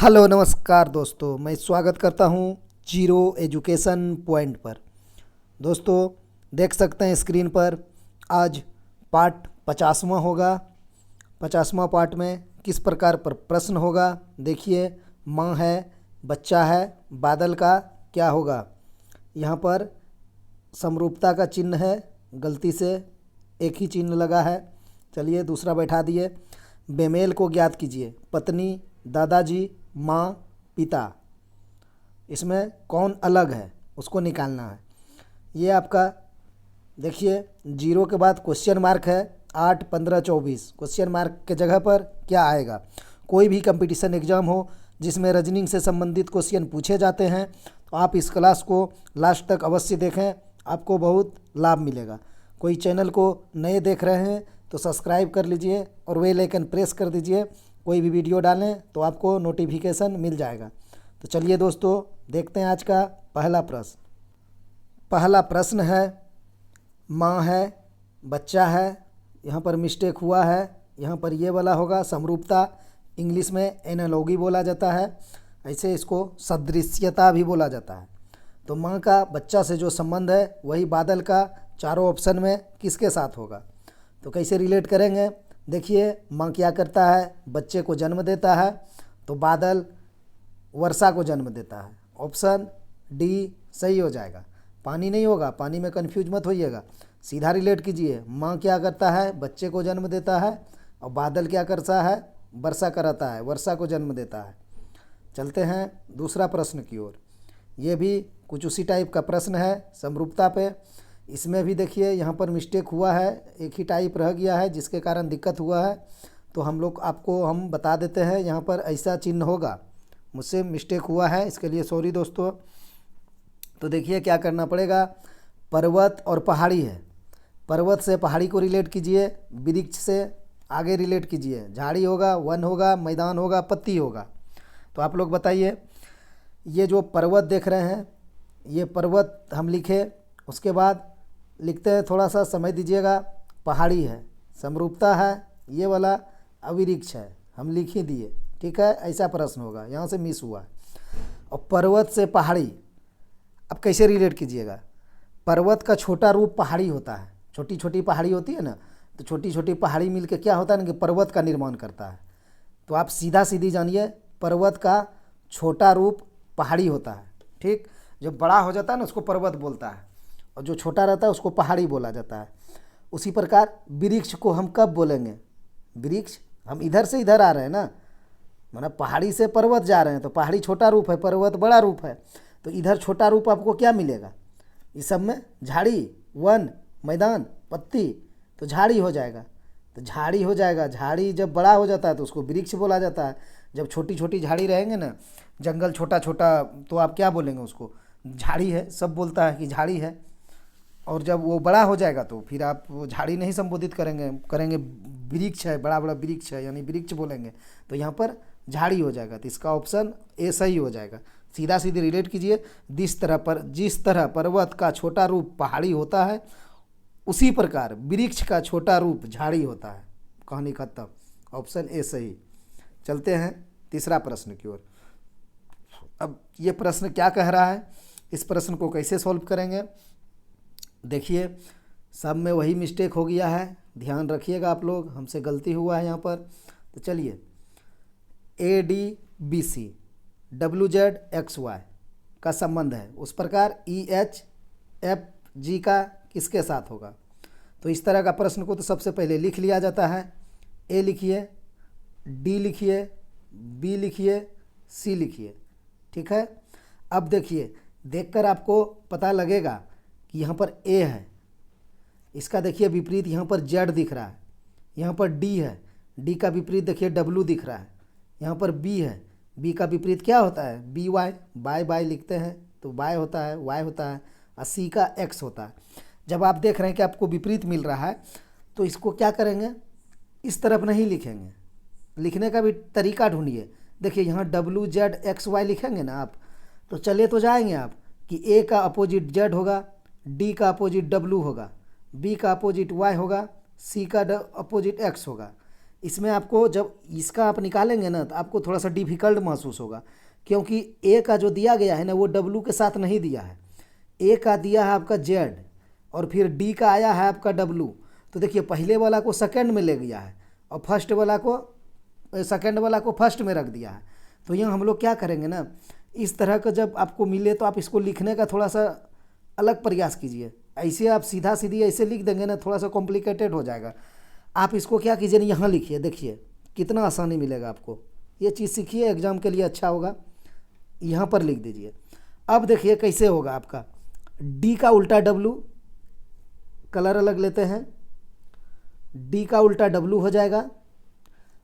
Hello नमस्कार दोस्तों, मैं स्वागत करता हूं जीरो एजुकेशन पॉइंट पर। दोस्तों, देख सकते हैं स्क्रीन पर आज पार्ट 50वां होगा। 50वां पार्ट में किस प्रकार पर प्रश्न होगा देखिए। माँ है, बच्चा है, बादल का क्या होगा। यहाँ पर समरूपता का चिन्ह है, गलती से एक ही चिन्ह लगा है। चलिए दूसरा बैठा दिए। बेमेल को ज्ञात कीजिए। पत्नी, दादाजी, माँ, पिता, इसमें कौन अलग है उसको निकालना है। ये आपका देखिए, जीरो के बाद क्वेश्चन मार्क है। 8, 15, 24 क्वेश्चन मार्क के जगह पर क्या आएगा। कोई भी कंपटीशन एग्जाम हो जिसमें रीजनिंग से संबंधित क्वेश्चन पूछे जाते हैं तो आप इस क्लास को लास्ट तक अवश्य देखें, आपको बहुत लाभ मिलेगा। कोई चैनल को नए देख रहे हैं तो सब्सक्राइब कर लीजिए और बेल आइकन प्रेस कर दीजिए। कोई भी वीडियो डालें तो आपको नोटिफिकेशन मिल जाएगा। तो चलिए दोस्तों, देखते हैं आज का पहला प्रश्न। पहला प्रश्न है, माँ है, बच्चा है। यहाँ पर मिस्टेक हुआ है, यहाँ पर ये वाला होगा समरूपता। इंग्लिश में एनालॉगी बोला जाता है, ऐसे इसको सदृश्यता भी बोला जाता है। तो माँ का बच्चा से जो संबंध है वही बादल का चारों ऑप्शन में किसके साथ होगा। तो कैसे रिलेट करेंगे देखिए। माँ क्या करता है, बच्चे को जन्म देता है, तो बादल वर्षा को जन्म देता है। ऑप्शन डी सही हो जाएगा। पानी नहीं होगा, पानी में कंफ्यूज मत होइएगा, सीधा रिलेट कीजिए। माँ क्या करता है, बच्चे को जन्म देता है, और बादल क्या करता है, वर्षा कराता है, वर्षा को जन्म देता है। चलते हैं दूसरा प्रश्न की ओर। ये भी कुछ उसी टाइप का प्रश्न है समरूपता पे। इसमें भी देखिए यहाँ पर मिस्टेक हुआ है, एक ही टाइप रह गया है जिसके कारण दिक्कत हुआ है। तो हम बता देते हैं, यहाँ पर ऐसा चिन्ह होगा। मुझसे मिस्टेक हुआ है, इसके लिए सॉरी दोस्तों। तो देखिए क्या करना पड़ेगा। पर्वत और पहाड़ी है, पर्वत से पहाड़ी को रिलेट कीजिए, वृक्ष से आगे रिलेट कीजिए। झाड़ी होगा, वन होगा, मैदान होगा, पत्ती होगा। तो आप लोग बताइए, ये जो पर्वत देख रहे हैं, ये पर्वत हम लिखे, उसके बाद लिखते हैं, थोड़ा सा समझ दीजिएगा। पहाड़ी है, समरूपता है, ये वाला अविरिक्ष है, हम लिख ही दिए, ठीक है। ऐसा प्रश्न होगा, यहाँ से मिस हुआ। और पर्वत से पहाड़ी अब कैसे रिलेट कीजिएगा। पर्वत का छोटा रूप पहाड़ी होता है, छोटी छोटी पहाड़ी होती है ना, तो छोटी छोटी पहाड़ी मिलके क्या होता है ना कि पर्वत का निर्माण करता है। तो आप सीधा सीधी जानिए, पर्वत का छोटा रूप पहाड़ी होता है, ठीक। जो बड़ा हो जाता है ना उसको पर्वत बोलता है, और जो छोटा रहता है उसको पहाड़ी बोला जाता है। उसी प्रकार वृक्ष को हम कब बोलेंगे, वृक्ष हम इधर से इधर आ रहे हैं ना, मतलब पहाड़ी से पर्वत जा रहे हैं, तो पहाड़ी छोटा रूप है, पर्वत बड़ा रूप है। तो इधर छोटा रूप आपको क्या मिलेगा, इस सब में झाड़ी, वन, मैदान, पत्ती, तो झाड़ी हो जाएगा। तो झाड़ी हो जाएगा। झाड़ी जब बड़ा हो जाता है तो उसको वृक्ष बोला जाता है। जब छोटी छोटी झाड़ी रहेंगे ना, जंगल छोटा छोटा, तो आप क्या बोलेंगे उसको, झाड़ी है, सब बोलता है कि झाड़ी है। और जब वो बड़ा हो जाएगा तो फिर आप वो झाड़ी नहीं संबोधित करेंगे वृक्ष है, बड़ा बड़ा वृक्ष है, यानी वृक्ष बोलेंगे। तो यहाँ पर झाड़ी हो जाएगा। तो इसका ऑप्शन ए सही हो जाएगा। सीधा सीधे रिलेट कीजिए। जिस तरह पर्वत का छोटा रूप पहाड़ी होता है, उसी प्रकार वृक्ष का छोटा रूप झाड़ी होता है। कहानी खत्म। ऑप्शन ए सही। चलते हैं तीसरा प्रश्न की ओर। अब ये प्रश्न क्या कह रहा है, इस प्रश्न को कैसे सॉल्व करेंगे देखिए। सब में वही मिस्टेक हो गया है, ध्यान रखिएगा आप लोग, हमसे गलती हुआ है यहाँ पर। तो चलिए, A D B C W Z X Y का संबंध है, उस प्रकार ई एच एफ जी का किसके साथ होगा। तो इस तरह का प्रश्न को तो सबसे पहले लिख लिया जाता है। ए लिखिए, डी लिखिए, बी लिखिए, सी लिखिए, ठीक है। अब देखिए, देखकर आपको पता लगेगा कि यहाँ पर ए है, इसका देखिए विपरीत यहाँ पर जेड दिख रहा है। यहाँ पर डी है, डी का विपरीत देखिए डब्लू दिख रहा है। यहाँ पर बी है, बी का विपरीत क्या होता है, बी वाई, बाय बाय लिखते हैं तो बाय होता है, वाई होता है, और सी का एक्स होता है। जब आप देख रहे हैं कि आपको विपरीत मिल रहा है तो इसको क्या करेंगे, इस तरफ नहीं लिखेंगे, लिखने का भी तरीका ढूंढिए। देखिए यहाँ डब्लू जेड एक्स वाई लिखेंगे ना आप, तो चले तो जाएंगे आप कि ए का अपोजिट जेड होगा, डी का अपोजिट डब्लू होगा, बी का अपोजिट वाई होगा, सी का अपोजिट एक्स होगा। इसमें आपको जब इसका आप निकालेंगे ना तो आपको थोड़ा सा डिफिकल्ट महसूस होगा, क्योंकि ए का जो दिया गया है ना वो डब्लू के साथ नहीं दिया है। ए का दिया है आपका जेड और फिर डी का आया है आपका डब्लू। तो देखिए पहले वाला को सेकंड में ले गया है और फर्स्ट वाला को सेकंड वाला को फर्स्ट में रख दिया है। तो यहाँ हम लोग क्या करेंगे ना, इस तरह का जब आपको मिले तो आप इसको लिखने का थोड़ा सा अलग प्रयास कीजिए। ऐसे आप सीधा सीधी ऐसे लिख देंगे ना थोड़ा सा कॉम्प्लिकेटेड हो जाएगा। आप इसको क्या कीजिए ना, यहाँ लिखिए, देखिए कितना आसानी मिलेगा आपको। ये चीज़ सीखिए, एग्ज़ाम के लिए अच्छा होगा। यहाँ पर लिख दीजिए। अब देखिए कैसे होगा आपका, डी का उल्टा डब्लू, कलर अलग लेते हैं, डी का उल्टा डब्लू हो जाएगा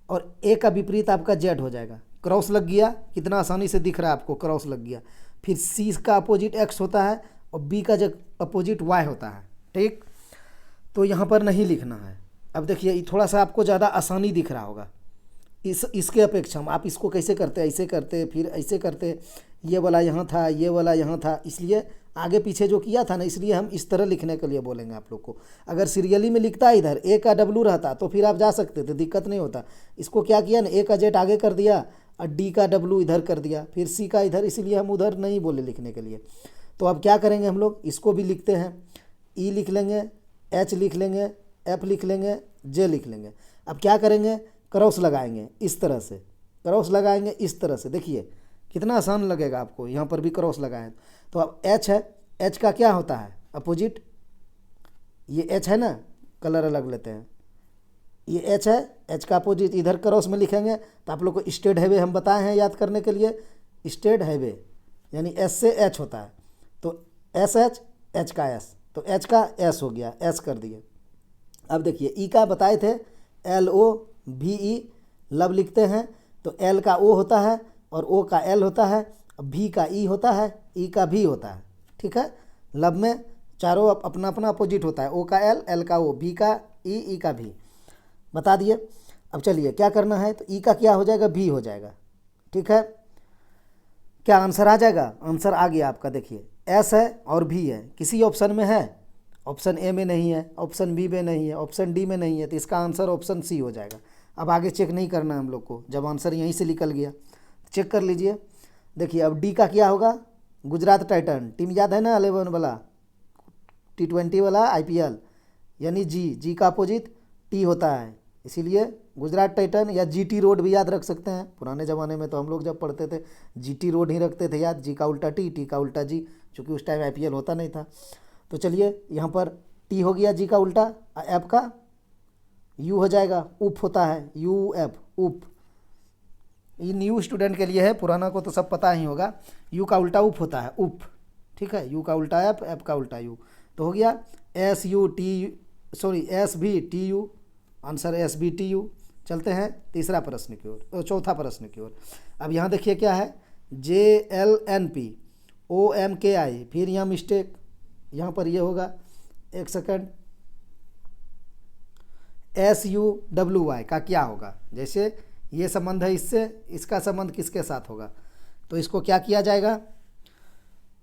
और ए का विपरीत आपका जेड हो जाएगा। क्रॉस लग गया, कितना आसानी से दिख रहा है आपको, क्रॉस लग गया। फिर सी का अपोजिट एक्स होता है और बी का जो अपोजिट वाई होता है, ठीक। तो यहाँ पर नहीं लिखना है। अब देखिए थोड़ा सा आपको ज़्यादा आसानी दिख रहा होगा इसके अपेक्षा। आप इसको कैसे करते, ऐसे करते, फिर ऐसे करते, ये वाला यहाँ था, ये वाला यहाँ था, इसलिए आगे पीछे जो किया था ना, इसलिए हम इस तरह लिखने के लिए बोलेंगे आप लोग को। अगर सीरियली में लिखता है इधर ए का डब्लू रहता तो फिर आप जा सकते थे, दिक्कत नहीं होता। इसको क्या किया ना, ए का जेड आगे कर दिया और डी का डब्लू इधर कर दिया, फिर सी का इधर, इसलिए हम उधर नहीं बोले लिखने के लिए। तो अब क्या करेंगे हम लोग, इसको भी लिखते हैं, ई लिख लेंगे, एच लिख लेंगे, एफ लिख लेंगे, जे लिख लेंगे। अब क्या करेंगे, क्रॉस लगाएंगे, इस तरह से क्रॉस लगाएंगे, इस तरह से। देखिए कितना आसान लगेगा आपको, यहाँ पर भी क्रॉस लगाएं। तो अब एच है, एच का क्या होता है, अपोजिट। ये एच है ना, कलर अलग लेते हैं, ये एच है, एच का अपोजिट इधर क्रॉस में लिखेंगे। तो आप लोग को स्टेट हाईवे हम बताए हैं याद करने के लिए, स्टेट हाईवे यानी एस से एच होता है। तो एस एच, एच का एस, तो एच का एस हो गया, एस कर दिए। अब देखिए ई का बताए थे, एल ओ भी ई, लब लिखते हैं तो एल का ओ होता है और ओ का एल होता है, भी का ई होता है, ई का भी होता है, ठीक है। लब में चारों अपना अपना अपोजिट होता है, ओ का एल का ओ, बी का ई का भी, बता दिए। अब चलिए क्या करना है, तो ई का क्या हो जाएगा, भी हो जाएगा, ठीक है। क्या आंसर आ जाएगा, आंसर आ गया आपका। देखिए एस है और भी है, किसी ऑप्शन में है, ऑप्शन ए में नहीं है, ऑप्शन बी में नहीं है, ऑप्शन डी में नहीं है, तो इसका आंसर ऑप्शन सी हो जाएगा। अब आगे चेक नहीं करना है हम लोग को, जब आंसर यहीं से निकल गया चेक कर लीजिए। देखिए अब डी का क्या होगा, गुजरात टाइटन टीम याद है ना, 11 वाला T20 वाला IPL, यानी जी का अपोजिट टी होता है, इसीलिए गुजरात टाइटन या GT रोड भी याद रख सकते हैं। पुराने ज़माने में तो हम लोग जब पढ़ते थे GT रोड ही रखते थे याद, जी का उल्टा टी का उल्टा जी, क्योंकि उस टाइम IPL होता नहीं था। तो चलिए यहाँ पर टी हो गया जी का उल्टा, एफ का यू हो जाएगा, उप होता है, यू एफ उप। ये न्यू स्टूडेंट के लिए है, पुराना को तो सब पता ही होगा। यू का उल्टा उप होता है, उप, ठीक है। यू का उल्टा एफ, एफ का उल्टा यू, तो हो गया एस भी टी यू, आंसर SBTU। चलते हैं तीसरा प्रश्न की ओर, चौथा प्रश्न की ओर। अब यहाँ देखिए क्या है, JLNP OMKI, फिर यहाँ मिस्टेक, यहाँ पर ये होगा, एक सेकंड, SUWY का क्या होगा। जैसे ये संबंध है इससे, इसका संबंध किसके साथ होगा, तो इसको क्या किया जाएगा,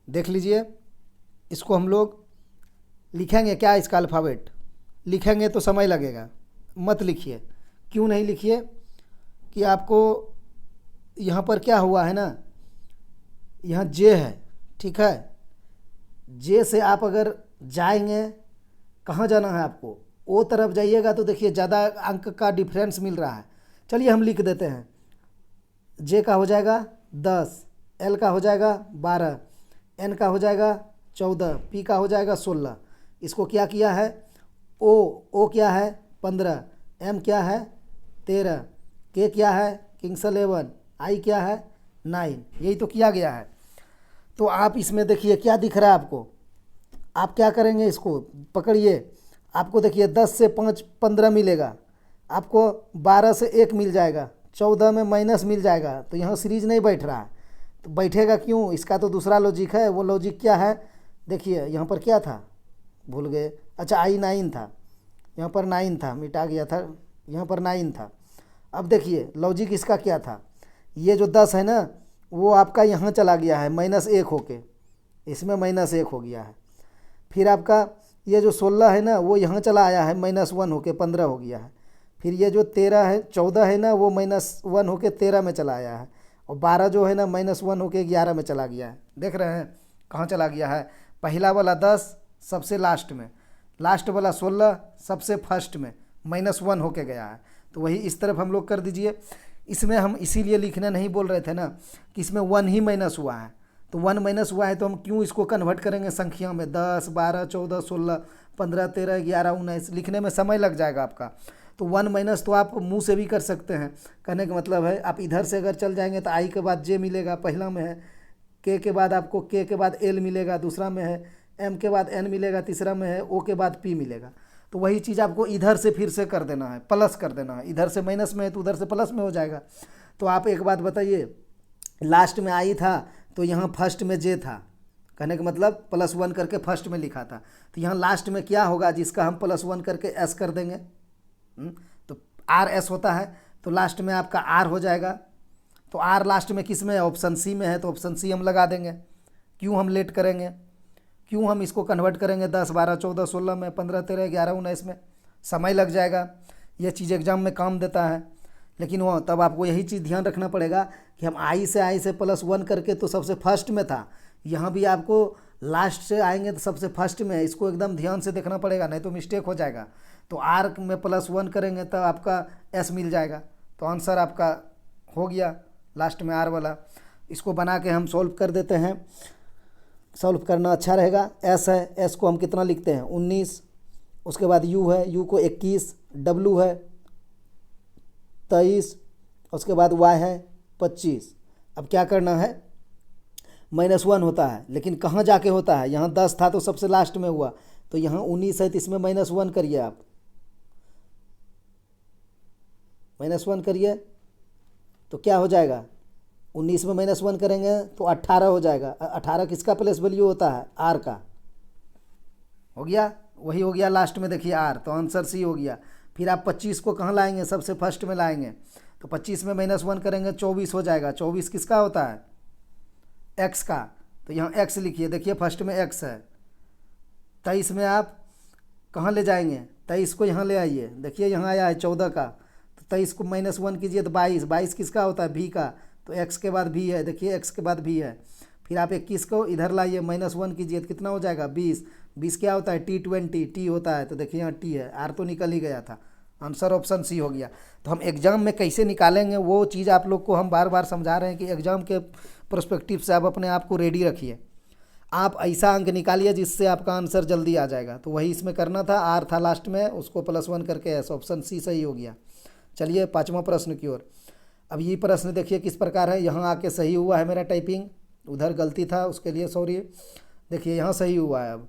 देख लीजिए। इसको हम लोग लिखेंगे क्या, इसका अल्फ़ाबेट लिखेंगे तो समय लगेगा, मत लिखिए। क्यों नहीं लिखिए, कि आपको यहाँ पर क्या हुआ है ना, यहाँ जे है, ठीक है। जे से आप अगर जाएंगे, कहाँ जाना है आपको, ओ तरफ जाइएगा तो देखिए ज़्यादा अंक का डिफरेंस मिल रहा है। चलिए हम लिख देते हैं, जे का हो जाएगा 10, एल का हो जाएगा 12, एन का हो जाएगा 14, पी का हो जाएगा 16। इसको क्या किया है, ओ क्या है 15, एम क्या है 13, के क्या है किंग्स 11, आई क्या है 9, यही तो किया गया है। तो आप इसमें देखिए क्या दिख रहा है आपको, आप क्या करेंगे, इसको पकड़िए। आपको देखिए 10 से 5 15 मिलेगा, आपको 12 से 1 मिल जाएगा, 14 में माइनस मिल जाएगा। तो यहाँ सीरीज नहीं बैठ रहा है, तो बैठेगा क्यों, इसका तो दूसरा लॉजिक है। वो लॉजिक क्या है, देखिए यहाँ पर क्या था, भूल गए, अच्छा I9 था, यहाँ पर 9 था, मिटा गया था, यहाँ पर 9 था। अब देखिए लॉजिक इसका क्या था, ये जो 10 है ना वो आपका यहाँ चला गया है -1 होके, इसमें -1 हो गया है। फिर आपका ये जो 16 है ना वो यहाँ चला आया है -1 होके 15 हो गया है। फिर ये जो 13 है 14 है ना वो -1 होके 13 में चला आया है, और 12 जो है ना -1 होके 11 में चला गया है। देख रहे हैं कहाँ चला गया है, पहला वाला 10 सबसे लास्ट में, लास्ट वाला 16 सबसे फर्स्ट में -1 होके गया है। तो वही इस तरफ हम लोग कर दीजिए। इसमें हम इसीलिए लिखना नहीं बोल रहे थे ना कि इसमें 1 ही माइनस हुआ है, तो 1 माइनस हुआ है तो हम क्यों इसको कन्वर्ट करेंगे संख्या में, 10 12 14 16 15 13 11 19 लिखने में समय लग जाएगा आपका। तो 1 माइनस तो आप मुंह से भी कर सकते हैं, कहने का मतलब है आप इधर से अगर चल जाएंगे तो आई के बाद जे मिलेगा, पहला में है, के बाद आपको के बाद एल मिलेगा, दूसरा में है, एम के बाद एन मिलेगा, तीसरा में है, ओ के बाद पी मिलेगा। तो वही चीज़ आपको इधर से फिर से कर देना है, प्लस कर देना है, इधर से माइनस में है तो उधर से प्लस में हो जाएगा। तो आप एक बात बताइए, लास्ट में आई था तो यहाँ फर्स्ट में जे था, कहने का मतलब +1 करके फर्स्ट में लिखा था, तो यहाँ लास्ट में क्या होगा जिसका हम +1 करके एस कर देंगे। तो आर एस होता है, तो लास्ट में आपका आर हो जाएगा। तो आर लास्ट में किस में है, ऑप्शन सी में है, तो ऑप्शन सी हम लगा देंगे। क्यों हम लेट करेंगे, क्यों हम इसको कन्वर्ट करेंगे 10 12 14 16 में, 15 13 11 19 में, समय लग जाएगा। यह चीज़ एग्जाम में काम देता है। लेकिन वो तब आपको यही चीज़ ध्यान रखना पड़ेगा कि हम आई से +1 करके तो सबसे फर्स्ट में था, यहाँ भी आपको लास्ट से आएंगे तो सबसे फर्स्ट में है। इसको एकदम ध्यान से देखना पड़ेगा, नहीं तो मिस्टेक हो जाएगा। तो आर में +1 करेंगे तो आपका एस मिल जाएगा, तो आंसर आपका हो गया लास्ट में आर वाला। इसको बना के हम सॉल्व कर देते हैं, सॉल्व करना अच्छा रहेगा। एस है, एस को हम कितना लिखते हैं 19, उसके बाद यू है, यू को 21, डब्लू है 23, उसके बाद वाई है 25। अब क्या करना है, -1 होता है, लेकिन कहाँ जाके होता है, यहाँ 10 था तो सबसे लास्ट में हुआ, तो यहाँ 19 है तो इसमें -1 करिए, आप -1 करिए तो क्या हो जाएगा, 19 में -1 करेंगे तो 18 हो जाएगा। 18 किसका प्लेस वैल्यू होता है, आर का। हो गया, वही हो गया लास्ट में, देखिए आर, तो आंसर सी हो गया। फिर आप 25 को कहाँ लाएंगे, सबसे फर्स्ट में लाएंगे, तो 25 में -1 करेंगे 24 हो जाएगा। 24 किसका होता है, एक्स का, तो यहाँ एक्स लिखिए, देखिए फर्स्ट में एक्स है। 23 में आप कहाँ ले जाएंगे, 23 को यहाँ ले आइए, देखिए यहाँ आया है 14 का, तो 23 को -1 कीजिए तो 22, 22 किसका होता है, भी का, तो एक्स के बाद भी है, देखिए एक्स के बाद भी है। फिर आप 21 को इधर लाइए, -1 कीजिए तो कितना हो जाएगा 20, 20 क्या होता है T20, टी होता है, तो देखिए यहाँ टी है, आर तो निकल ही गया था, आंसर ऑप्शन सी हो गया। तो हम एग्ज़ाम में कैसे निकालेंगे वो चीज़ आप लोग को हम बार बार समझा रहे हैं कि एग्ज़ाम के पर्सपेक्टिव से आप अपने आप को रेडी रखिए, आप ऐसा अंक निकालिए जिससे आपका आंसर जल्दी आ जाएगा। तो वही इसमें करना था, आर था लास्ट में, उसको +1 करके एस, ऑप्शन सी सही हो गया। चलिए 5वां प्रश्न की ओर। अब ये प्रश्न देखिए किस प्रकार है, यहाँ आके सही हुआ है मेरा टाइपिंग, उधर गलती था उसके लिए सॉरी। देखिए यहाँ सही हुआ है, अब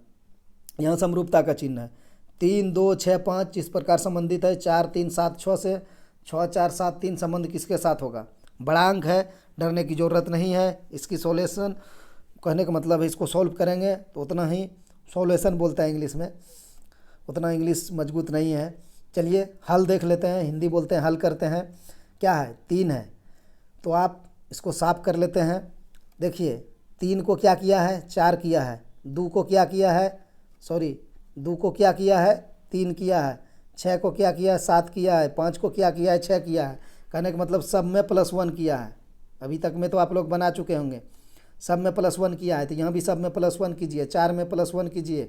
यहाँ समरूपता का चिन्ह है, 3 2 6 5 इस प्रकार संबंधित है, 4 3 7 6 से 6 4 7 3 संबंध किसके साथ होगा, बड़ा अंक है, डरने की ज़रूरत नहीं है। इसकी सॉल्यूशन कहने का मतलब है इसको सॉल्व करेंगे तो उतना ही, सॉल्यूशन बोलते हैं इंग्लिश में, उतना इंग्लिश मजबूत नहीं है। चलिए हल देख लेते हैं, हिंदी बोलते हैं हल करते हैं। क्या है, 3 है, तो आप इसको साफ कर लेते हैं। देखिए 3 को क्या किया है, 4 किया है, 2 को क्या किया है, सॉरी 2 को क्या किया है, 3 किया है, 6 को क्या किया है, 7 किया है, 5 को क्या किया है, 6 किया है। कहने का मतलब सब में +1 किया है, अभी तक में तो आप लोग बना चुके होंगे, सब में +1 किया है, तो यहाँ भी सब में +1 कीजिए। 4 में +1 कीजिए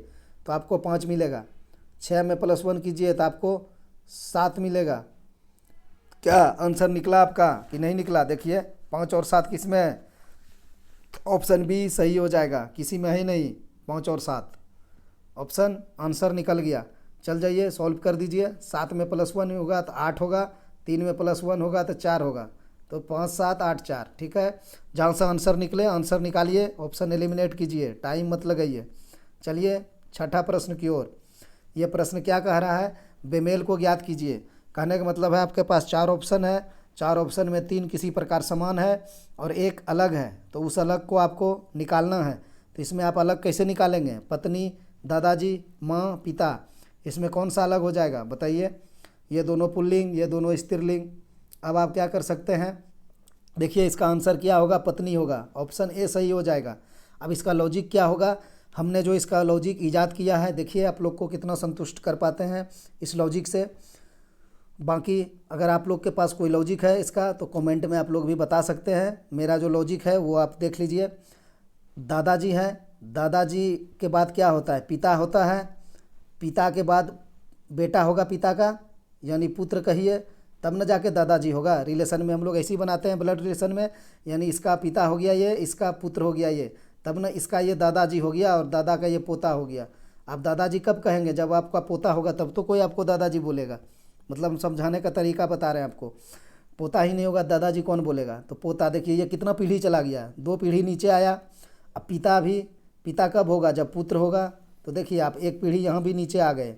तो आपको 5 मिलेगा, 6 में +1 कीजिए तो आपको 7 मिलेगा। क्या आंसर निकला आपका कि नहीं निकला, देखिए 5 और 7 किस में है, ऑप्शन बी सही हो जाएगा, किसी में है ही नहीं 5 और 7, ऑप्शन आंसर निकल गया। चल जाइए सॉल्व कर दीजिए, 7 में +1 होगा तो 8 होगा, 3 में +1 होगा तो 4 होगा, तो 5 7 8 4, ठीक है। जहाँ से आंसर निकले आंसर निकालिए, ऑप्शन एलिमिनेट कीजिए, टाइम मत लगाइए। चलिए 6ठा प्रश्न की ओर। ये प्रश्न क्या कह रहा है, बेमेल को ज्ञात कीजिए। कहने का मतलब है आपके पास 4 ऑप्शन है, 4 ऑप्शन में 3 किसी प्रकार समान है और एक अलग है, तो उस अलग को आपको निकालना है। तो इसमें आप अलग कैसे निकालेंगे, पत्नी, दादाजी, माँ, पिता, इसमें कौन सा अलग हो जाएगा बताइए। ये दोनों पुल्लिंग, ये दोनों स्त्रीलिंग। अब आप क्या कर सकते हैं, देखिए इसका आंसर क्या होगा, पत्नी होगा, ऑप्शन ए सही हो जाएगा। अब इसका लॉजिक क्या होगा, हमने जो इसका लॉजिक ईजाद किया है, देखिए आप लोग को कितना संतुष्ट कर पाते हैं इस लॉजिक से। बाकी अगर आप लोग के पास कोई लॉजिक है इसका तो कमेंट में आप लोग भी बता सकते हैं। मेरा जो लॉजिक है वो आप देख लीजिए। दादाजी हैं, दादाजी के बाद क्या होता है? पिता होता है। पिता के बाद बेटा होगा पिता का, यानी पुत्र कहिए, तब न जाके दादाजी होगा। रिलेशन में हम लोग ऐसे ही बनाते हैं ब्लड रिलेशन में, यानी इसका पिता हो गया ये, इसका पुत्र हो गया ये, तब न इसका ये दादाजी हो गया और दादा का ये पोता हो गया। आप दादाजी कब कहेंगे? जब आपका पोता होगा तब तो कोई आपको दादाजी बोलेगा। मतलब हम समझाने का तरीका बता रहे हैं आपको। पोता ही नहीं होगा दादाजी कौन बोलेगा? तो पोता, देखिए ये कितना पीढ़ी चला गया, 2 पीढ़ी नीचे आया। अब पिता भी, पिता कब होगा? जब पुत्र होगा। तो देखिए आप 1 पीढ़ी यहाँ भी नीचे आ गए।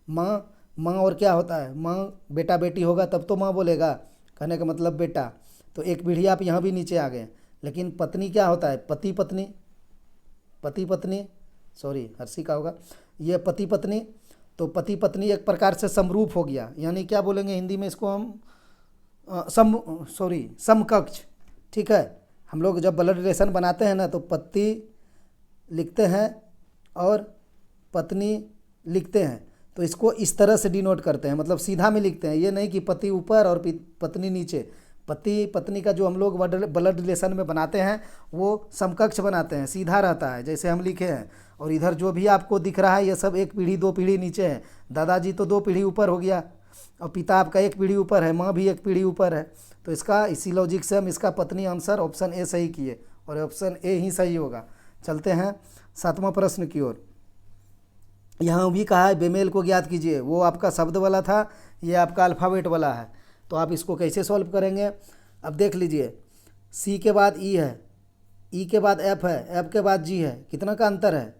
माँ, माँ और क्या होता है? माँ, बेटा बेटी होगा तब तो माँ बोलेगा, कहने का मतलब बेटा। तो 1 पीढ़ी आप यहाँ भी नीचे आ गए। लेकिन पत्नी क्या होता है? पति पत्नी, पति पत्नी, सॉरी हर्षी का होगा, ये पति पत्नी। तो पति पत्नी एक प्रकार से समरूप हो गया, यानी क्या बोलेंगे हिंदी में इसको हम? समकक्ष। ठीक है, हम लोग जब ब्लड रिलेशन बनाते हैं ना तो पति लिखते हैं और पत्नी लिखते हैं, तो इसको इस तरह से डिनोट करते हैं, मतलब सीधा में लिखते हैं। ये नहीं कि पति ऊपर और पत्नी नीचे। पति पत्नी का जो हम लोग ब्लड रिलेशन में बनाते हैं वो समकक्ष बनाते हैं, सीधा रहता है जैसे हम लिखे हैं। और इधर जो भी आपको दिख रहा है ये सब 1 पीढ़ी 2 पीढ़ी नीचे है। दादाजी तो 2 पीढ़ी ऊपर हो गया, और पिता आपका 1 पीढ़ी ऊपर है, माँ भी 1 पीढ़ी ऊपर है। तो इसका इसी लॉजिक से हम इसका पत्नी आंसर ऑप्शन ए सही किए, और ऑप्शन ए ही सही होगा। चलते हैं 7वां प्रश्न की ओर। यहाँ भी कहा है बेमेल को ज्ञात कीजिए। वो आपका शब्द वाला था, ये आपका अल्फ़ाबेट वाला है। तो आप इसको कैसे सॉल्व करेंगे? अब देख लीजिए, सी के बाद ई है, ई के बाद एफ है, एफ के बाद जी है, कितना का अंतर है?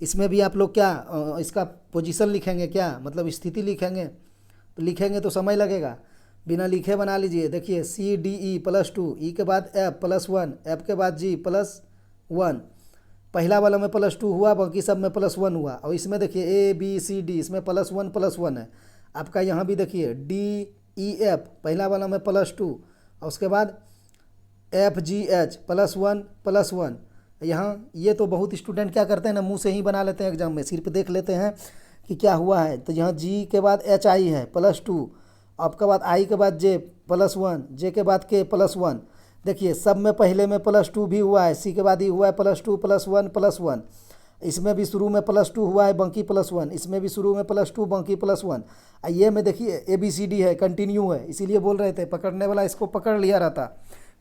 इसमें भी आप लोग क्या इसका पोजीशन लिखेंगे क्या? मतलब स्थिति लिखेंगे? तो लिखेंगे तो समय लगेगा, बिना लिखे बना लीजिए। देखिए CDE +2, ई के बाद एफ +1, एफ के बाद जी +1। पहला वाला में +2 हुआ, बाकी सब में +1 हुआ। और इसमें देखिए ABCD, इसमें +1 है। आपका यहाँ भी देखिए DEF, पहला वाला में +2, और उसके बाद FGH +1। यहाँ ये तो बहुत स्टूडेंट क्या करते हैं ना, मुंह से ही बना लेते हैं एग्जाम में, सिर्फ देख लेते हैं कि क्या हुआ है। तो यहाँ G के बाद HI है +2, आपके बाद I के बाद J +1, J के बाद K +1। देखिए सब में पहले में +2 भी हुआ है, C के बाद ही हुआ है +2 +1। इसमें भी शुरू में +2 हुआ है, बाकी +1। इसमें भी शुरू में +2, बाकी +1। ये में देखिए ABCD है, कंटिन्यू है, इसीलिए बोल रहे थे पकड़ने वाला इसको पकड़ लिया रहता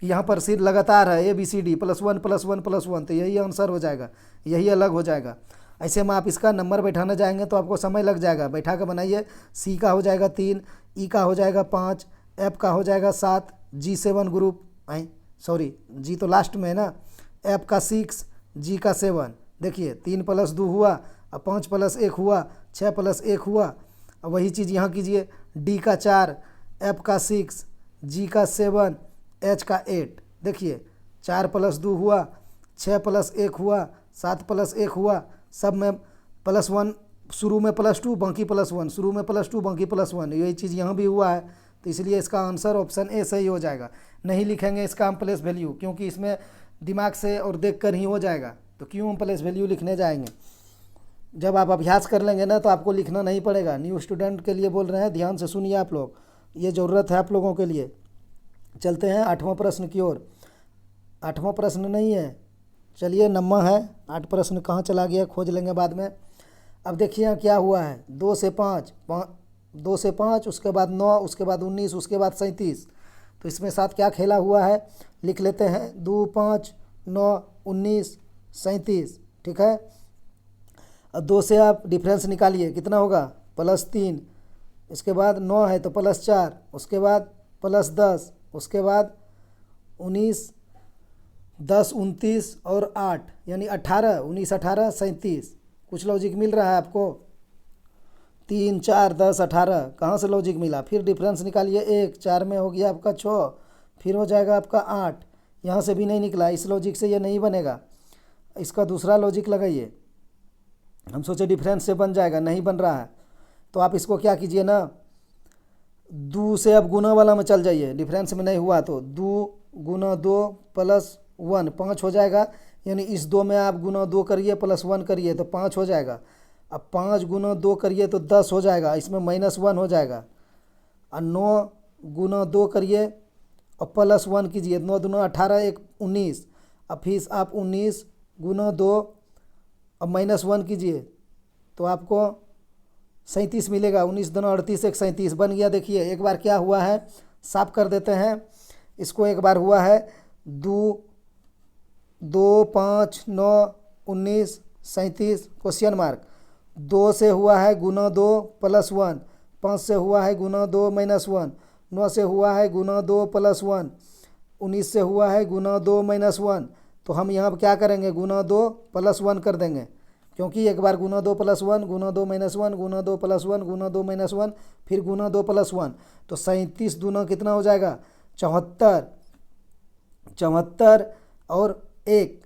कि यहाँ पर सिर्फ लगातार है ABCD +1 तो यही आंसर हो जाएगा, यही अलग हो जाएगा। ऐसे में आप इसका नंबर बैठाने जाएंगे तो आपको समय लग जाएगा। बैठा के बनाइए। C का हो जाएगा 3, E का हो जाएगा 5, F का हो जाएगा 7, G7 ग्रुप, सॉरी G तो लास्ट में है ना, F का 6, G का 7। देखिए 3 + 2 हुआ, अब 5 + 1 हुआ, 6 + 1 हुआ। अब वही चीज़ यहाँ कीजिए, D का 4, F का 6, G का 7, H का 8। देखिए 4 + 2 हुआ, 6 + 1 हुआ, 7 + 1 हुआ, सब में +1, शुरू में +2 बाकी +1, शुरू में +2 बाकी +1। यही चीज़ यहाँ भी हुआ है, तो इसलिए इसका आंसर ऑप्शन ए सही हो जाएगा। नहीं लिखेंगे इसका हम प्लेस वैल्यू, क्योंकि इसमें दिमाग से और देख कर ही हो जाएगा, तो क्यों हम प्लेस वैल्यू लिखने जाएंगे? जब आप अभ्यास कर लेंगे ना तो आपको लिखना नहीं पड़ेगा। न्यू स्टूडेंट के लिए बोल रहे हैं, ध्यान से सुनिए आप लोग, ये ज़रूरत है आप लोगों के लिए। चलते हैं 8वां प्रश्न की ओर। 8वां प्रश्न नहीं है, चलिए 9वां है। 8 प्रश्न कहाँ चला गया खोज लेंगे बाद में। अब देखिए क्या हुआ है, 2 से 5, उसके बाद 9, उसके बाद 19, उसके बाद 37। तो इसमें साथ क्या खेला हुआ है लिख लेते हैं। 2, 5, 9, 19, 37। ठीक है, और 2 से आप डिफरेंस निकालिए, कितना होगा? +3। इसके बाद 9 है तो +4, उसके बाद +10, उसके बाद 19, 10, 29 और 8, यानी 18, 19, 18, 37। कुछ लॉजिक मिल रहा है आपको? 3, 4, 10, 18 कहाँ से लॉजिक मिला? फिर डिफरेंस निकालिए, 1, 4 में हो गया आपका 6, फिर हो जाएगा आपका 8। यहाँ से भी नहीं निकला, इस लॉजिक से ये नहीं बनेगा। इसका दूसरा लॉजिक लगाइए। हम सोचे डिफरेंस से बन जाएगा, नहीं बन रहा है। तो आप इसको क्या कीजिए ना, 2 से अब गुना वाला में चल जाइए, डिफरेंस में नहीं हुआ तो 2 × 2 + 1 5 हो जाएगा। यानी इस 2 में आप गुना 2 करिए +1 करिए तो 5 हो जाएगा। अब 5 × 2 करिए तो 10 हो जाएगा, इसमें -1 हो जाएगा। और 9 गुना 2 करिए और प्लस 1 कीजिए, 9 दूना 18, 1 19, अब फिर आप 19 गुना 2 और माइनस 1 कीजिए तो आपको 37 मिलेगा। 19 दूना 38, 1 37 बन गया। देखिए एक बार क्या हुआ है, साफ कर देते हैं इसको। एक बार हुआ है 2 2 5 9 19 37 क्वेश्चन मार्क। 2 से हुआ है गुना 2 प्लस 1, 5 से हुआ है गुना 2 माइनस 1, 9 से हुआ है गुना 2 प्लस 1, 19 से हुआ है गुना 2 माइनस 1। तो हम यहाँ पर क्या करेंगे, गुना 2 प्लस 1 कर देंगे, क्योंकि एक बार गुना 2 प्लस 1, गुना 2 माइनस 1, गुना 2 प्लस 1, गुना 2 माइनस 1, फिर गुना 2 प्लस 1। तो 37 दूना कितना हो जाएगा, 74, 74 और 1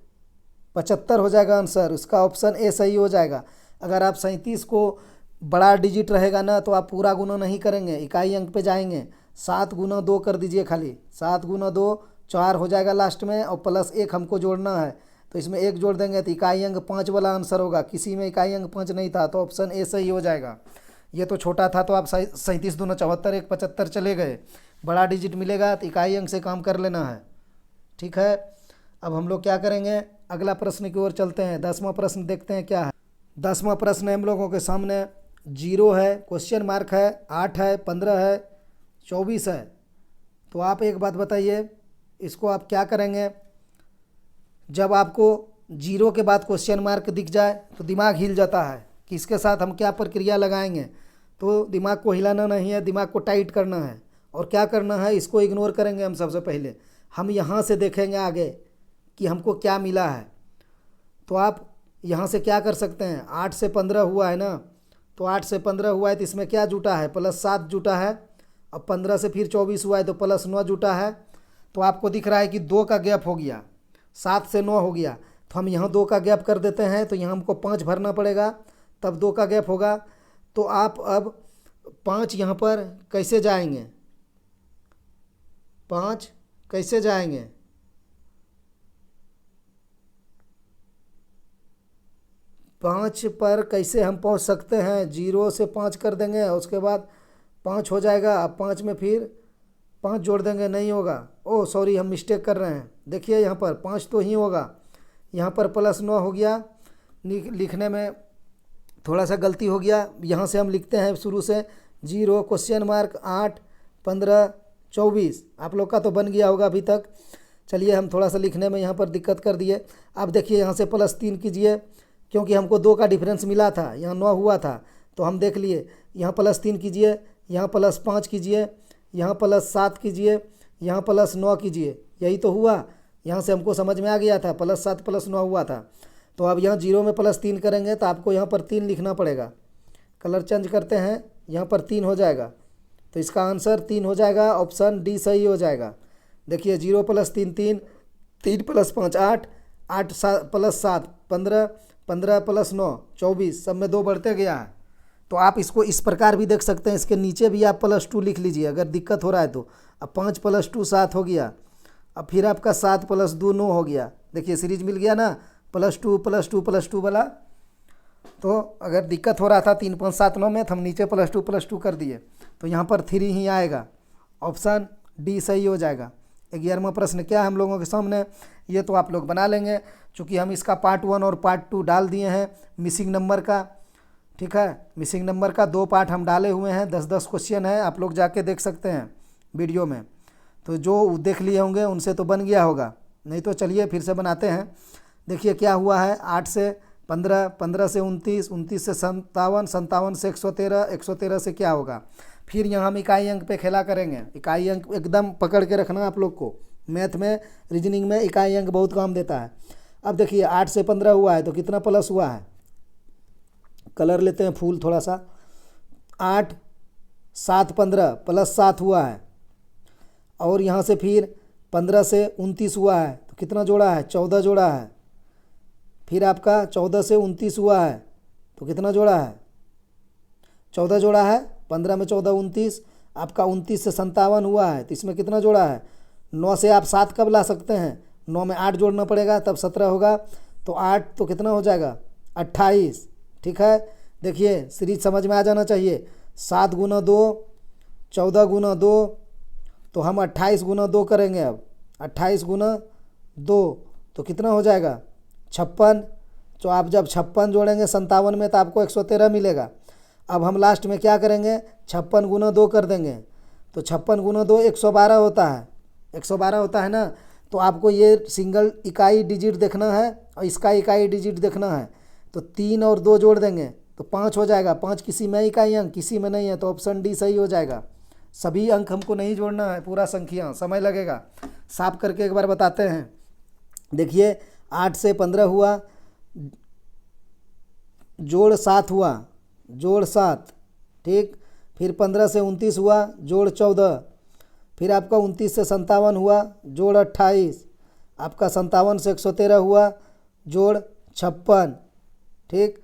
75 हो जाएगा आंसर। उसका ऑप्शन ए सही हो जाएगा। अगर आप 37 को बड़ा डिजिट रहेगा ना तो आप पूरा गुना नहीं करेंगे, इकाई अंक पे जाएंगे। 7 गुना 2 कर दीजिए, खाली 7 गुना 2 4 हो जाएगा लास्ट में, और प्लस 1 हमको जोड़ना है तो इसमें 1 जोड़ देंगे तो इकाई अंक 5 वाला आंसर होगा। किसी में इकाई अंक 5 नहीं था तो ऑप्शन ए सही हो जाएगा। ये तो छोटा था तो आप 37 दूना 74, 1 75 चले गए। बड़ा डिजिट मिलेगा तो इकाई अंक से काम कर लेना है, ठीक है। अब हम लोग क्या करेंगे, अगला प्रश्न की ओर चलते हैं। 10वां प्रश्न देखते हैं क्या है। 10वां प्रश्न हम लोगों के सामने 0 है, क्वेश्चन मार्क है, 8 है, 15 है, 24 है। तो आप एक बात बताइए, इसको आप क्या करेंगे। जब आपको 0 के बाद क्वेश्चन मार्क दिख जाए तो दिमाग हिल जाता है कि इसके साथ हम क्या प्रक्रिया लगाएंगे। तो दिमाग को हिलाना नहीं है, दिमाग को टाइट करना है। और क्या करना है, इसको इग्नोर करेंगे हम। सबसे पहले हम यहाँ से देखेंगे आगे कि हमको क्या मिला है। तो आप यहाँ से क्या कर सकते हैं, 8 से 15 हुआ है ना, तो 8 से 15 हुआ है तो इसमें क्या जुटा है, प्लस 7 जुटा है। अब 15 से फिर 24 हुआ है तो प्लस 9 जुटा है। तो आपको दिख रहा है कि 2 का गैप हो गया, 7 से 9 हो गया। तो हम यहाँ 2 का गैप कर देते हैं, तो यहाँ हमको 5 भरना पड़ेगा, तब 2 का गैप होगा। तो आप अब 5 यहाँ पर कैसे जाएंगे, 5 कैसे जाएंगे, पाँच पर कैसे हम पहुंच सकते हैं। 0 से 5 कर देंगे, उसके बाद 5 हो जाएगा। अब 5 में फिर 5 जोड़ देंगे, नहीं होगा। ओह सॉरी, हम मिस्टेक कर रहे हैं। देखिए यहाँ पर 5 तो ही होगा, यहाँ पर प्लस 9 हो गया। लिखने में थोड़ा सा गलती हो गया। यहाँ से हम लिखते हैं शुरू से 0 क्वेश्चन मार्क 8 15 24। आप लोग का तो बन गया होगा अभी तक। चलिए हम थोड़ा सा लिखने में यहाँ पर दिक्कत कर दिए। आप देखिए यहाँ से +3 कीजिए, क्योंकि हमको 2 का डिफरेंस मिला था, यहाँ 9 हुआ था तो हम देख लिए। यहाँ +3 कीजिए, यहाँ +5 कीजिए, यहाँ +7 कीजिए, यहाँ +9 कीजिए, यही तो हुआ। यहाँ से हमको समझ में आ गया था, +7 +9 हुआ था। तो अब यहाँ 0 में +3 करेंगे तो आपको यहाँ पर 3 लिखना पड़ेगा। कलर चेंज करते हैं, यहाँ पर 3 हो जाएगा, तो इसका आंसर 3 हो जाएगा। ऑप्शन डी सही हो जाएगा। देखिए 0 + 3 3, 3 + 5 8, 8 + 7 15, 15 + 9 24, सब में 2 बढ़ते गया है। तो आप इसको इस प्रकार भी देख सकते हैं। इसके नीचे भी आप +2 लिख लीजिए अगर दिक्कत हो रहा है तो। अब 5 + 2 7 हो गया। अब फिर आपका 7 + 2 9 हो गया। देखिए सीरीज मिल गया ना, +2 +2 +2 वाला। तो अगर दिक्कत हो रहा था 3 5 7 9 में, तो हम नीचे +2 +2 कर दिए, तो यहाँ पर 3 ही आएगा। ऑप्शन डी सही हो जाएगा। 11वां प्रश्न क्या है हम लोगों के सामने, ये तो आप लोग बना लेंगे, चूँकि हम इसका पार्ट 1 और पार्ट 2 डाल दिए हैं मिसिंग नंबर का। ठीक है, मिसिंग नंबर का 2 पार्ट हम डाले हुए हैं। 10-10 क्वेश्चन है, आप लोग जाके देख सकते हैं वीडियो में। तो जो देख लिए होंगे उनसे तो बन गया होगा, नहीं तो चलिए फिर से बनाते हैं। देखिए क्या हुआ है, 8 से 15, 15 से 29, 29 से 57, 57 से 113, 113 से क्या होगा। फिर यहाँ हम इकाई अंक पे खेला करेंगे। इकाई अंक एकदम पकड़ के रखना आप लोग को। मैथ में, रीजनिंग में इकाई अंक बहुत काम देता है। अब देखिए 8 से 15 हुआ है तो कितना प्लस हुआ है, कलर लेते हैं फूल थोड़ा सा। 8 7 15 +7 हुआ है। और यहाँ से फिर 15 से 29 हुआ है तो कितना जोड़ा है, 14 जोड़ा है। फिर आपका 14 से 29 हुआ है तो कितना जोड़ा है, 14 जोड़ा है। 15 में 14 29, आपका 29 से 57 हुआ है तो इसमें कितना जोड़ा है, 9 से आप 7 कब ला सकते हैं, 9 में 8 जोड़ना पड़ेगा तब 17 होगा। तो 8 तो कितना हो जाएगा, 28। ठीक है, देखिए सीरीज समझ में आ जाना चाहिए। 7 × 2 14 गुना 2, तो हम 28 गुना 2 करेंगे। अब 28 गुना 2 तो कितना हो जाएगा 56। तो आप जब 56 जोड़ेंगे 57 में तो आपको 113 मिलेगा। अब हम लास्ट में क्या करेंगे 56 गुना 2 कर देंगे, तो 56 गुना 2 112 होता है, 112 होता है ना। तो आपको ये सिंगल इकाई डिजिट देखना है और इसका इकाई डिजिट देखना है। तो 3 और 2 जोड़ देंगे तो 5 हो जाएगा। 5 किसी में इकाई अंक, किसी में नहीं है, तो ऑप्शन डी सही हो जाएगा। सभी अंक हमको नहीं जोड़ना है, पूरा संख्या, समय लगेगा। साफ करके एक बार बताते हैं। देखिए 8 से 15 हुआ, जोड़ 7 हुआ, जोड़ 7, ठीक। फिर 15 से 29 हुआ, जोड़ 14। फिर आपका 29 से 57 हुआ, जोड़ 28। आपका 57 से 113 हुआ, जोड़ 56, ठीक।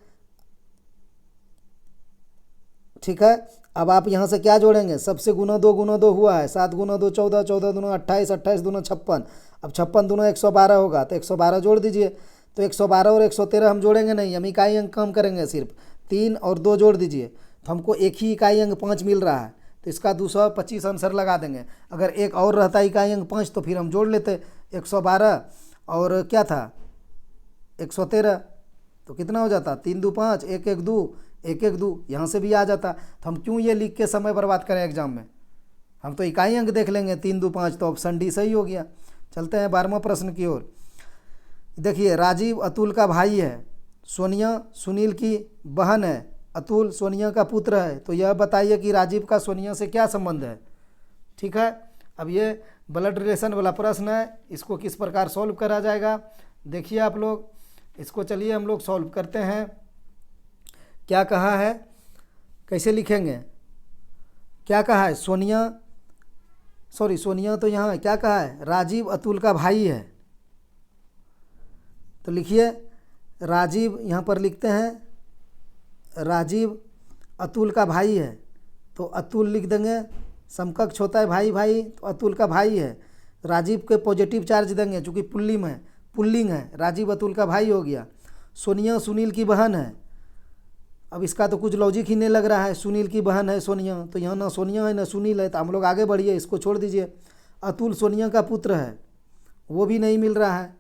ठीक है। अब आप यहाँ से क्या जोड़ेंगे, सबसे गुना 2 हुआ है, 7 गुना 2 14, 14 दूना 28, 28 दूना 56। अब 56 दूना 112 होगा, तो 112 जोड़ दीजिए। तो 112 और 113 हम जोड़ेंगे नहीं, हम इकाई अंक कम करेंगे, सिर्फ 3 और 2 जोड़ दीजिए। तो हमको एक ही इकाई अंक 5 मिल रहा है, तो इसका 225 आंसर लगा देंगे। अगर एक और रहता इकाई अंक 5 तो फिर हम जोड़ लेते 112 और क्या था 113, तो कितना हो जाता 3 2 5, 1 1 2, 1 1 2, यहाँ से भी आ जाता। तो हम क्यों ये लिख के समय बर्बाद करें एग्जाम में, हम तो इकाई अंक देख लेंगे 3 2 5, तो ऑप्शन डी सही हो गया। चलते हैं 12वां प्रश्न की ओर। देखिए राजीव अतुल का भाई है, सोनिया सुनील की बहन है, अतुल सोनिया का पुत्र है। तो यह बताइए कि राजीव का सोनिया से क्या संबंध है। ठीक है। अब ये ब्लड रिलेशन वाला प्रश्न है, इसको किस प्रकार सॉल्व करा जाएगा देखिए आप लोग। इसको चलिए हम लोग सॉल्व करते हैं। क्या कहा है, कैसे लिखेंगे, क्या कहा है सोनिया तो यहाँ क्या कहा है राजीव अतुल का भाई है। तो लिखिए राजीव, यहाँ पर लिखते हैं राजीव अतुल का भाई है, तो अतुल लिख देंगे, समकक्ष होता है भाई भाई, तो अतुल का भाई है। राजीव के पॉजिटिव चार्ज देंगे चूँकि पुल्लिंग है, राजीव अतुल का भाई हो गया। सोनिया सुनील की बहन है। अब इसका तो कुछ लॉजिक ही नहीं लग रहा है, सुनील की बहन है सोनिया, तो यहाँ ना सोनिया है ना सुनील है, तो हम लोग आगे बढ़िए, इसको छोड़ दीजिए। अतुल सोनिया का पुत्र है, वो भी नहीं मिल रहा है।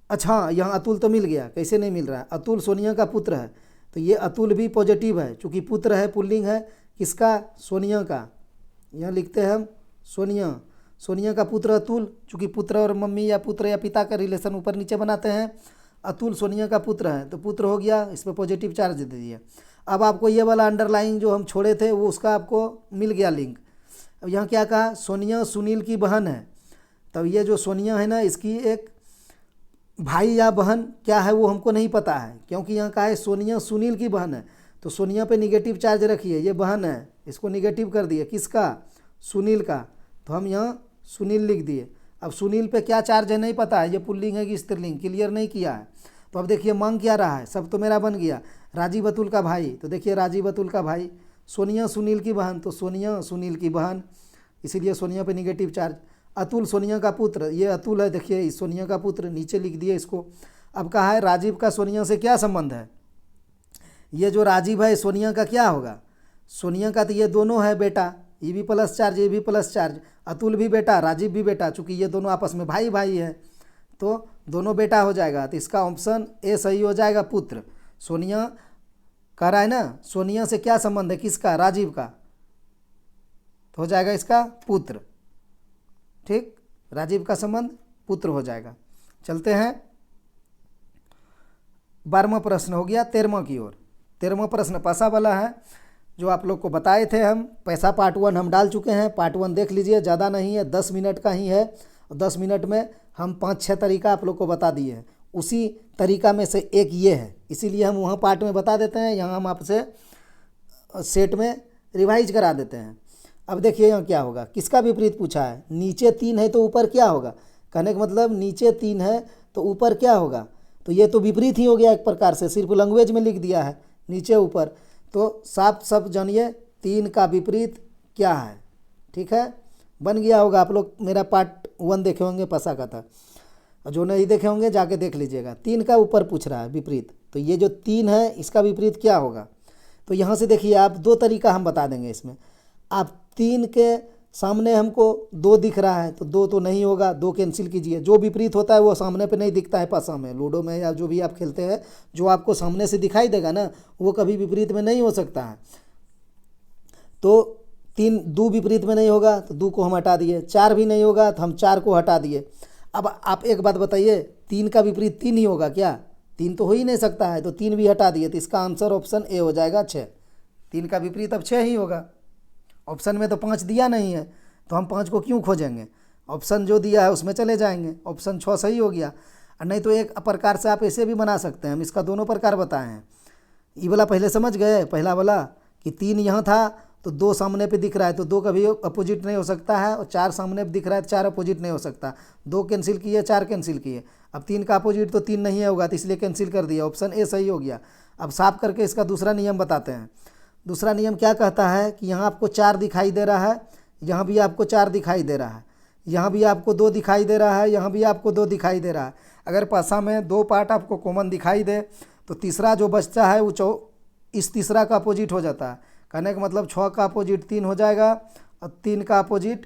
अच्छा यहाँ अतुल तो मिल गया, कैसे नहीं मिल रहा है, अतुल सोनिया का पुत्र है, तो ये अतुल भी पॉजिटिव है, चूँकि पुत्र है, पुल्लिंग है, किसका सोनिया का। यहाँ लिखते हैं हम सोनिया का पुत्र अतुल, चूँकि पुत्र और मम्मी या पुत्र या पिता का रिलेशन ऊपर नीचे बनाते हैं। अतुल सोनिया का पुत्र है, तो पुत्र हो गया, इस पर पॉजिटिव चार्ज दे दीजिए। अब आपको ये वाला अंडरलाइन जो हम छोड़े थे वो उसका आपको मिल गया लिंक। अब यहाँ क्या कहा, सोनिया सुनील की बहन है, तब ये जो सोनिया है ना, इसकी एक भाई या बहन क्या है वो हमको नहीं पता है, क्योंकि यहाँ कहा है सोनिया सुनील की बहन है, तो सोनिया पे निगेटिव चार्ज रखिए, ये बहन है, इसको निगेटिव कर दिए, किसका, सुनील का, तो हम यहाँ सुनील लिख दिए। अब सुनील पे क्या चार्ज है नहीं पता है, ये पुल्लिंग है कि स्त्रीलिंग क्लियर नहीं किया है। तो अब देखिए मांग क्या रहा है, सब तो मेरा बन गया, राजीव अतुल का भाई, तो देखिए राजीव अतुल का भाई, सोनिया सुनील की बहन, तो सोनिया सुनील की बहन, इसीलिए सोनिया पे निगेटिव चार्ज। अतुल सोनिया का पुत्र, ये अतुल है, देखिए इस सोनिया का पुत्र, नीचे लिख दिए इसको। अब कहा है राजीव का सोनिया से क्या संबंध है, ये जो राजीव है सोनिया का क्या होगा, सोनिया का तो ये दोनों है बेटा, ये भी प्लस चार्ज, ये भी प्लस चार्ज, अतुल भी बेटा, राजीव भी बेटा, चूँकि ये दोनों आपस में भाई भाई है, तो दोनों बेटा हो जाएगा। तो इसका ऑप्शन ए सही हो जाएगा, पुत्र। सोनिया कह रहा है ना, सोनिया से क्या संबंध है, किसका, राजीव का, तो हो जाएगा इसका पुत्र। ठीक, राजीव का संबंध पुत्र हो जाएगा। चलते हैं 12वां प्रश्न हो गया 13वां की ओर। 13वां प्रश्न पैसा वाला है, जो आप लोग को बताए थे हम, पैसा पार्ट 1 हम डाल चुके हैं, पार्ट 1 देख लीजिए, ज़्यादा नहीं है, 10 मिनट का ही है, और 10 मिनट में हम 5-6 तरीका आप लोग को बता दिए हैं। उसी तरीका में से एक ये है, इसीलिए हम वहाँ पार्ट में बता देते हैं, यहाँ हम आपसे सेट में रिवाइज करा देते हैं। अब देखिए यहाँ क्या होगा, किसका विपरीत पूछा है, नीचे 3 है तो ऊपर क्या होगा, कहने का मतलब नीचे 3 है तो ऊपर क्या होगा, तो ये तो विपरीत ही हो गया एक प्रकार से, सिर्फ लैंग्वेज में लिख दिया है नीचे ऊपर, तो साफ सब जानिए 3 का विपरीत क्या है। ठीक है, बन गया होगा, आप लोग मेरा पार्ट 1 देखे होंगे, पसा का था, और जो नहीं देखे होंगे जाके देख लीजिएगा। 3 का ऊपर पूछ रहा है विपरीत, तो ये जो 3 है इसका विपरीत क्या होगा, तो यहाँ से देखिए आप दो तरीका हम बता देंगे इसमें। आप 3 के सामने हमको 2 दिख रहा है तो 2 तो नहीं होगा, 2 कैंसिल कीजिए। जो विपरीत होता है वो सामने पे नहीं दिखता है पासा में, लूडो में या जो भी आप खेलते हैं, जो आपको सामने से दिखाई देगा ना वो कभी विपरीत में नहीं हो सकता है। तो 3 2 विपरीत में नहीं होगा तो 2 को हम हटा दिए, 4 भी नहीं होगा तो हम 4 को हटा दिए। अब आप एक बात बताइए, 3 का विपरीत 3 ही होगा क्या? 3 तो हो ही नहीं सकता है, तो 3 भी हटा दिए, तो इसका आंसर ऑप्शन ए हो जाएगा 6। 3 का विपरीत अब 6 ही होगा। ऑप्शन में तो 5 दिया नहीं है तो हम 5 को क्यों खोजेंगे, ऑप्शन जो दिया है उसमें चले जाएंगे, ऑप्शन 6 सही हो गया। और नहीं तो एक प्रकार से आप ऐसे भी बना सकते हैं, हम इसका दोनों प्रकार बताए हैं। ये वाला पहले समझ गए, पहला वाला कि 3 यहाँ था तो 2 सामने पे दिख रहा है तो 2 कभी अपोजिट नहीं हो सकता है, और 4 सामने पे दिख रहा है तो 4 अपोजिट नहीं हो सकता। 2 कैंसिल किए, 4 कैंसिल किए, अब 3 का अपोजिट तो 3 नहीं होगा तो इसलिए कैंसिल कर दिया, ऑप्शन ए सही हो गया। अब साफ करके इसका दूसरा नियम बताते हैं। दूसरा नियम क्या कहता है कि यहाँ आपको 4 दिखाई दे रहा है, यहाँ भी आपको 4 दिखाई दे रहा है, यहाँ भी आपको 2 दिखाई दे रहा है, यहाँ भी आपको 2 दिखाई दे रहा है। अगर पासा में 2 पार्ट आपको कॉमन दिखाई दे तो तीसरा जो बचता है वो इस तीसरा का अपोजिट हो जाता है। कहने का मतलब 6 का अपोजिट 3 हो जाएगा और 3 का अपोजिट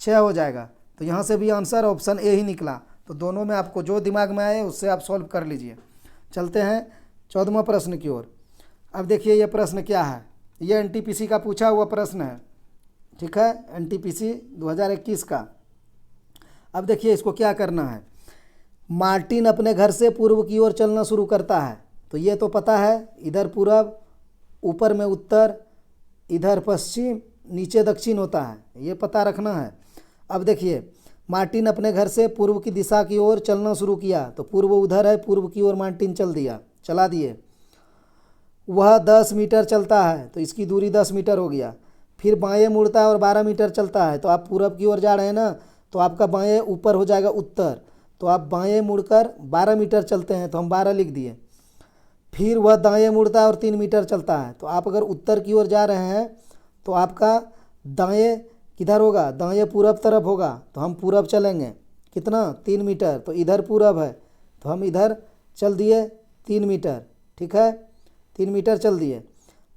6 हो जाएगा। तो यहाँ से भी आंसर ऑप्शन ए ही निकला। तो दोनों में आपको जो दिमाग में आए उससे आप सॉल्व कर लीजिए। चलते हैं 14वां प्रश्न की ओर। अब देखिए ये प्रश्न क्या है, ये एनटीपीसी का पूछा हुआ प्रश्न है, ठीक है, एनटीपीसी 2021 का। अब देखिए इसको क्या करना है। मार्टिन अपने घर से पूर्व की ओर चलना शुरू करता है, तो ये तो पता है, इधर पूरब, ऊपर में उत्तर, इधर पश्चिम, नीचे दक्षिण होता है, ये पता रखना है। अब देखिए मार्टिन अपने घर से पूर्व की दिशा की ओर चलना शुरू किया, तो पूर्व उधर है, पूर्व की ओर मार्टिन चला दिए। वह 10 मीटर चलता है तो इसकी दूरी 10 मीटर हो गया। फिर बाएं मुड़ता है और 12 मीटर चलता है, तो आप पूरब की ओर जा रहे हैं ना, तो आपका बाएं ऊपर हो जाएगा उत्तर, तो आप बाएं मुड़कर 12 मीटर चलते हैं तो हम 12 लिख दिए। फिर वह दाएं मुड़ता है और 3 मीटर चलता है, तो आप अगर उत्तर की ओर जा रहे हैं तो आपका दाएं किधर होगा, दाएं पूरब तरफ होगा, तो हम पूरब चलेंगे, कितना 3 मीटर, तो इधर पूरब है तो हम इधर चल दिए 3 मीटर, ठीक है, 3 मीटर चल दिए।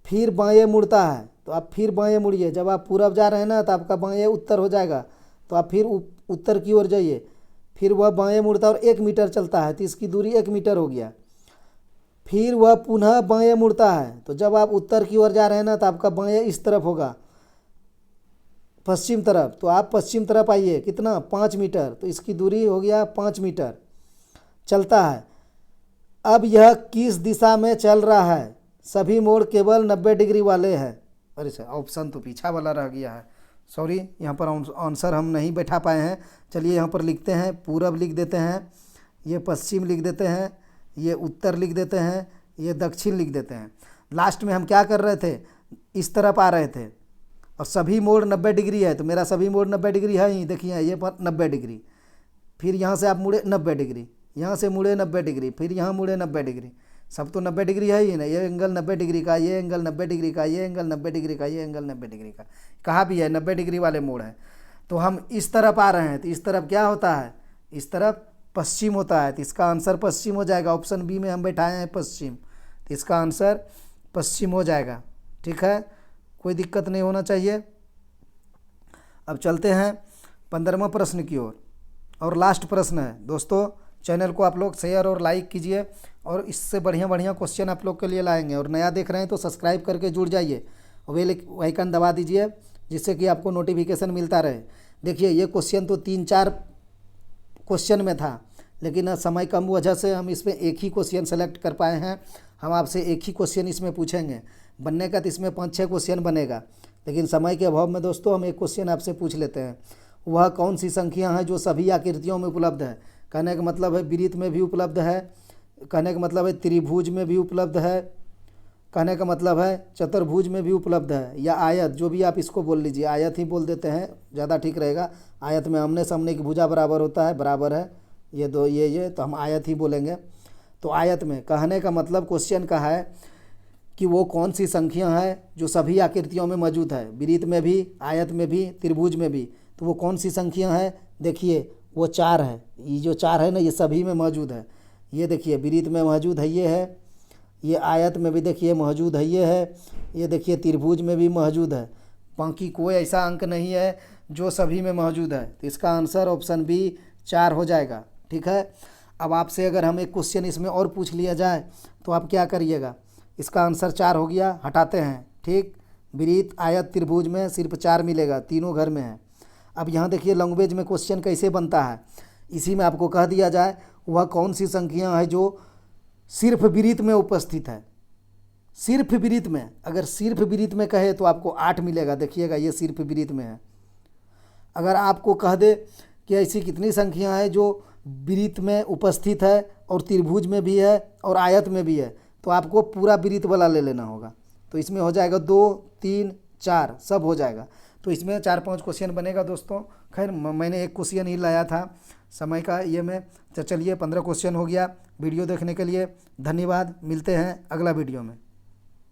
फिर बाएं मुड़ता है तो आप फिर बाएं मुड़िए, जब आप पूरब जा रहे हैं ना तो आपका बाएं उत्तर हो जाएगा, तो आप फिर उत्तर की ओर जाइए। फिर वह बाएं मुड़ता है और 1 मीटर चलता है, तो इसकी दूरी 1 मीटर हो गया। फिर वह पुनः बाएं मुड़ता है, तो जब आप उत्तर की ओर जा रहे हैं ना तो आपका बाएं इस तरफ होगा, पश्चिम तरफ, तो आप पश्चिम तरफ आइए, कितना 5 मीटर, तो इसकी दूरी हो गया 5 मीटर चलता है। अब यह किस दिशा में चल रहा है, सभी मोड़ केवल 90 डिग्री वाले हैं। अरे सर ऑप्शन तो पीछा वाला रह गया है, सॉरी, यहाँ पर आंसर हम नहीं बैठा पाए हैं। चलिए यहाँ पर लिखते हैं, पूरब लिख देते हैं, ये पश्चिम लिख देते हैं, ये उत्तर लिख देते हैं, ये दक्षिण लिख देते हैं। लास्ट में हम क्या कर रहे थे, इस तरफ आ रहे थे और सभी मोड़ 90 डिग्री है, तो मेरा सभी मोड़ 90 डिग्री है ही, देखिए ये पर 90 डिग्री। फिर यहाँ से आप मुड़े 90 डिग्री, यहाँ से मुड़े 90 डिग्री, फिर यहाँ मुड़े 90 डिग्री, सब तो 90 डिग्री है ही ना, ये एंगल 90 डिग्री का, ये एंगल 90 डिग्री का, ये एंगल 90 डिग्री का, ये एंगल 90 डिग्री का, कहाँ भी है 90 डिग्री वाले मोड़ हैं। तो हम इस तरफ आ रहे हैं, तो इस तरफ क्या होता है, इस तरफ पश्चिम होता है, तो इसका आंसर पश्चिम हो जाएगा। ऑप्शन बी में हम बैठाए हैं पश्चिम, तो इसका आंसर पश्चिम हो जाएगा, ठीक है, कोई दिक्कत नहीं होना चाहिए। अब चलते हैं 15वां प्रश्न की ओर, और लास्ट प्रश्न है दोस्तों। चैनल को आप लोग शेयर और लाइक कीजिए, और इससे बढ़िया बढ़िया क्वेश्चन आप लोग के लिए लाएंगे। और नया देख रहे हैं तो सब्सक्राइब करके जुड़ जाइए, बेल आइकन दबा दीजिए, जिससे कि आपको नोटिफिकेशन मिलता रहे। देखिए ये क्वेश्चन तो 3-4 क्वेश्चन में था, लेकिन समय कम वजह से हम इसमें एक ही क्वेश्चन सेलेक्ट कर पाए हैं। हम आपसे एक ही क्वेश्चन इसमें पूछेंगे, बनने का तो इसमें 5-6 क्वेश्चन बनेगा, लेकिन समय के अभाव में दोस्तों हम एक क्वेश्चन आपसे पूछ लेते हैं। वह कौन सी संख्या है जो सभी आकृतियों में उपलब्ध है। कहने का मतलब है वृत्त में भी उपलब्ध है, कहने का मतलब है त्रिभुज में भी उपलब्ध है, कहने का मतलब है चतुर्भुज में भी उपलब्ध है, या आयत, जो भी आप इसको बोल लीजिए, आयत ही बोल देते हैं ज़्यादा ठीक रहेगा। आयत में आमने सामने की भुजा बराबर होता है, बराबर है ये दो, ये तो हम आयत ही बोलेंगे। तो आयत में कहने का मतलब क्वेश्चन का है कि वो कौन सी संख्या है जो सभी आकृतियों में मौजूद है, वृत्त में भी, आयत में भी, त्रिभुज में भी। तो वो कौन सी संख्या है, देखिए वो 4 है, ये जो 4 है ना ये सभी में मौजूद है। ये देखिए वृत्त में मौजूद है, ये है, ये आयत में भी देखिए मौजूद है, ये है, ये देखिए त्रिभुज में भी मौजूद है। बाकी कोई ऐसा अंक नहीं है जो सभी में मौजूद है। तो इसका आंसर ऑप्शन बी 4 हो जाएगा। ठीक है। अब आपसे अगर हम एक क्वेश्चन इसमें और पूछ लिया जाए तो आप क्या करिएगा? इसका आंसर 4 हो गया, हटाते हैं। ठीक, वृत्त आयत त्रिभुज में सिर्फ 4 मिलेगा, तीनों घर में है। अब यहाँ देखिए लैंग्वेज में क्वेश्चन कैसे बनता है, इसी में आपको कह दिया जाए वह कौन सी संख्या है जो सिर्फ वृत्त में उपस्थित है। सिर्फ वृत्त में, अगर सिर्फ वृत्त में कहे तो आपको 8 मिलेगा। देखिएगा ये सिर्फ वृत्त में है। अगर आपको कह दे कि ऐसी कितनी संख्या है जो वृत्त में उपस्थित है और त्रिभुज में भी है और आयत में भी है, तो आपको पूरा वृत्त वाला ले लेना होगा। तो इसमें हो जाएगा 2, 3, 4 सब हो जाएगा। तो इसमें 4-5 क्वेश्चन बनेगा दोस्तों। खैर मैंने एक क्वेश्चन ही लाया था समय का ये में। तो चलिए 15 क्वेश्चन हो गया। वीडियो देखने के लिए धन्यवाद। मिलते हैं अगला वीडियो में।